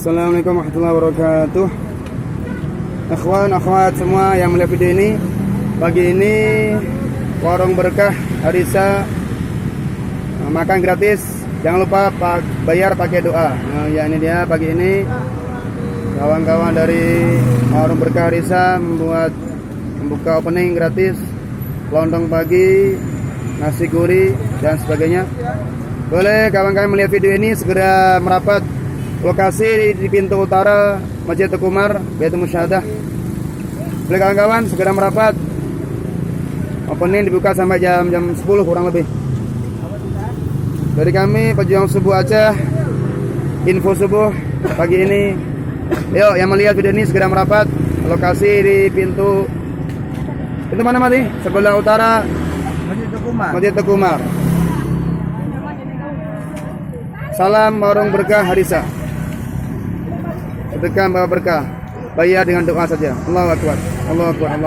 Assalamualaikum warahmatullahi wabarakatuh. Ikhwan, akhwat semua yang melihat video ini, pagi ini Warung Berkah Harisa makan gratis. Jangan lupa bayar pakai doa. Nah, ya ini dia pagi ini kawan-kawan dari Warung Berkah Harisa membuka opening gratis, lontong pagi, nasi gurih dan sebagainya. Boleh kawan-kawan melihat video ini segera merapat lokasi di pintu utara Masjid Teguh Umar Baitul Musyahadah. Boleh kawan-kawan segera merapat. Opening dibuka sampai jam 10 kurang lebih. Dari kami pejuang subuh Aceh, info subuh pagi ini. Yuk yang melihat video ini segera merapat lokasi di pintu mana Mati? Sebelah utara Masjid Teguh Umar. Salam Warung Berkah Harisa. Sedekah bawa berkah, bayar dengan doa saja. Allahu Akbar, Allahu Akbar, Allah.